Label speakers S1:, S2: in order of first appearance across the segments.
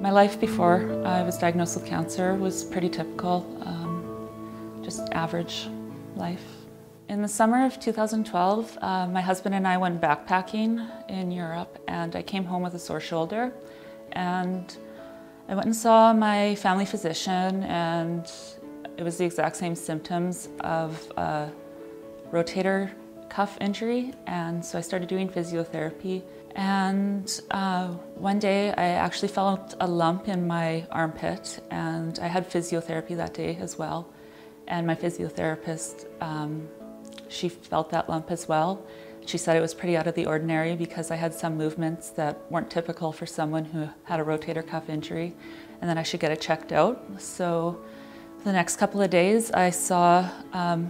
S1: My life before I was diagnosed with cancer was pretty typical, just average life. In the summer of 2012, my husband and I went backpacking in Europe, and I came home with a sore shoulder. And I went and saw my family physician, and it was the exact same symptoms of a rotator cuff injury, and so I started doing physiotherapy. And one day I actually felt a lump in my armpit, and I had physiotherapy that day as well. And my physiotherapist, she felt that lump as well. She said it was pretty out of the ordinary because I had some movements that weren't typical for someone who had a rotator cuff injury, and then I should get it checked out. So the next couple of days I saw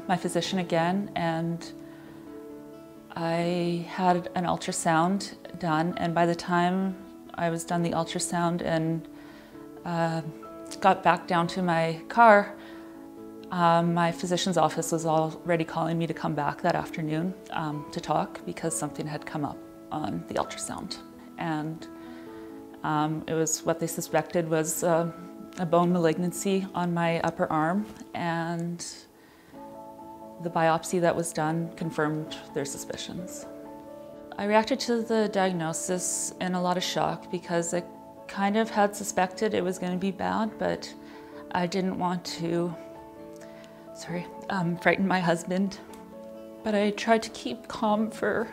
S1: my physician again, and I had an ultrasound done, and by the time I was done the ultrasound and got back down to my car, my physician's office was already calling me to come back that afternoon to talk because something had come up on the ultrasound. And it was what they suspected was a bone malignancy on my upper arm, and the biopsy that was done confirmed their suspicions. I reacted to the diagnosis in a lot of shock because I kind of had suspected it was going to be bad, but I didn't want to frighten my husband. But I tried to keep calm for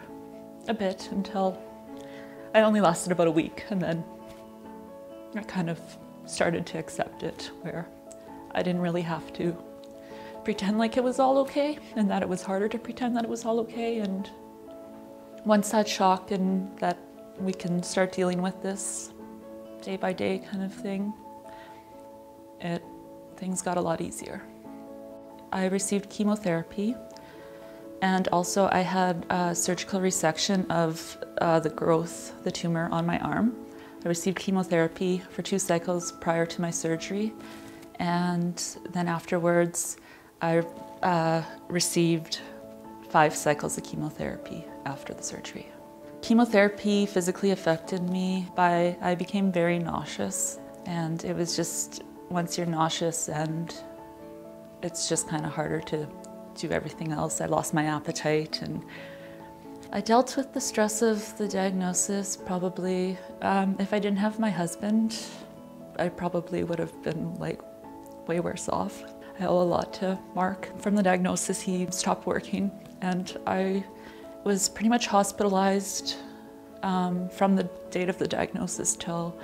S1: a bit until I only lasted about a week, and then I kind of started to accept it, where I didn't really have to pretend like it was all okay, and that it was harder to pretend that it was all okay. And once that shock and that we can start dealing with this day by day kind of thing, things got a lot easier. I received chemotherapy, and also I had a surgical resection of the tumor on my arm. I received chemotherapy for 2 cycles prior to my surgery, and then afterwards I received 5 cycles of chemotherapy after the surgery. Chemotherapy physically affected me I became very nauseous, and it was just, once you're nauseous, and it's just kind of harder to do everything else. I lost my appetite, and I dealt with the stress of the diagnosis probably, if I didn't have my husband, I probably would have been like way worse off. I owe a lot to Mark. From the diagnosis, he stopped working, and I was pretty much hospitalized from the date of the diagnosis till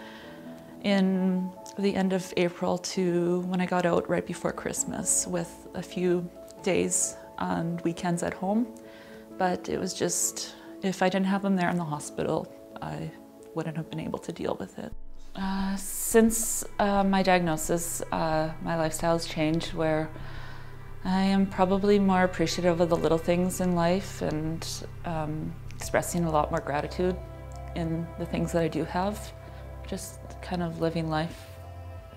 S1: in the end of April to when I got out right before Christmas, with a few days and weekends at home. But it was just, if I didn't have him there in the hospital, I wouldn't have been able to deal with it. Since my diagnosis, my lifestyle has changed, where I am probably more appreciative of the little things in life, and expressing a lot more gratitude in the things that I do have. Just kind of living life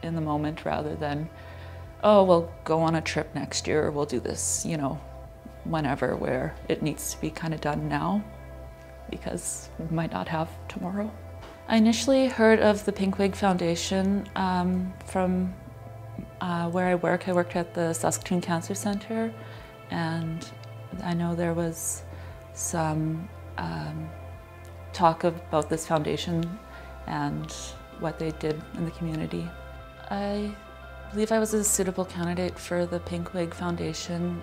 S1: in the moment rather than, oh, we'll go on a trip next year, or we'll do this, you know, whenever, where it needs to be kind of done now because we might not have tomorrow. I initially heard of the Pink Wig Foundation from where I work. I worked at the Saskatoon Cancer Centre, and I know there was some talk about this foundation and what they did in the community. I believe I was a suitable candidate for the Pink Wig Foundation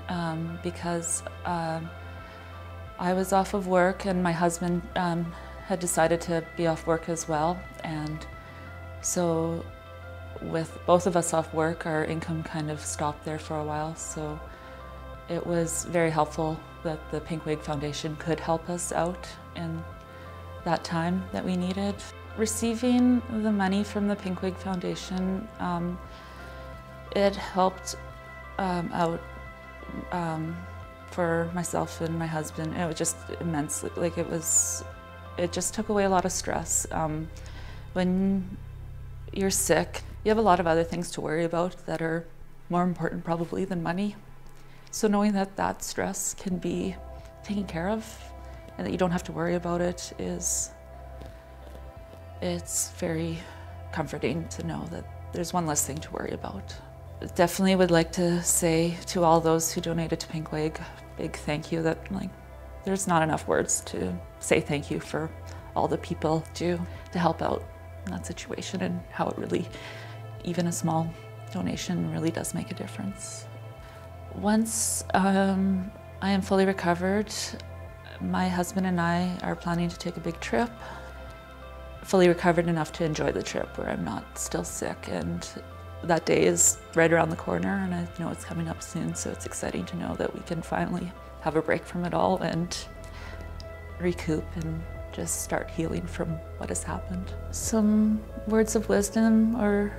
S1: because I was off of work, and my husband had decided to be off work as well, and so with both of us off work, our income kind of stopped there for a while, so it was very helpful that the Pink Wig Foundation could help us out in that time that we needed. Receiving the money from the Pink Wig Foundation, it helped out for myself and my husband. It was just immensely, like it just took away a lot of stress. When you're sick, you have a lot of other things to worry about that are more important probably than money. So knowing that that stress can be taken care of and that you don't have to worry about it it's very comforting to know that there's one less thing to worry about. Definitely would like to say to all those who donated to Pink Wig, big thank you. That there's not enough words to say thank you for all the people to help out in that situation, and how it really, even a small donation really does make a difference. Once I am fully recovered, my husband and I are planning to take a big trip. Fully recovered enough to enjoy the trip, where I'm not still sick, and that day is right around the corner, and I know it's coming up soon, so it's exciting to know that we can finally have a break from it all and recoup and just start healing from what has happened. Some words of wisdom, or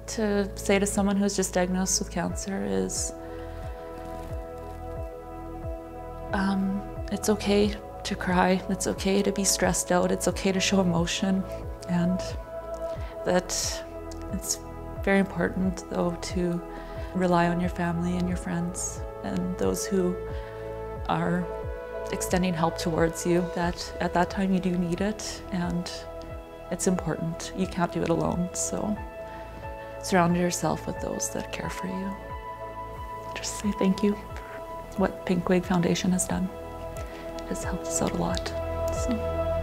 S1: to say to someone who's just diagnosed with cancer, is it's okay to cry, it's okay to be stressed out, it's okay to show emotion, and that it's very important, though, to rely on your family and your friends and those who are extending help towards you, that at that time you do need it, and it's important. You can't do it alone, so surround yourself with those that care for you. Just say thank you for what Pink Wig Foundation has done. It has helped us out a lot. So.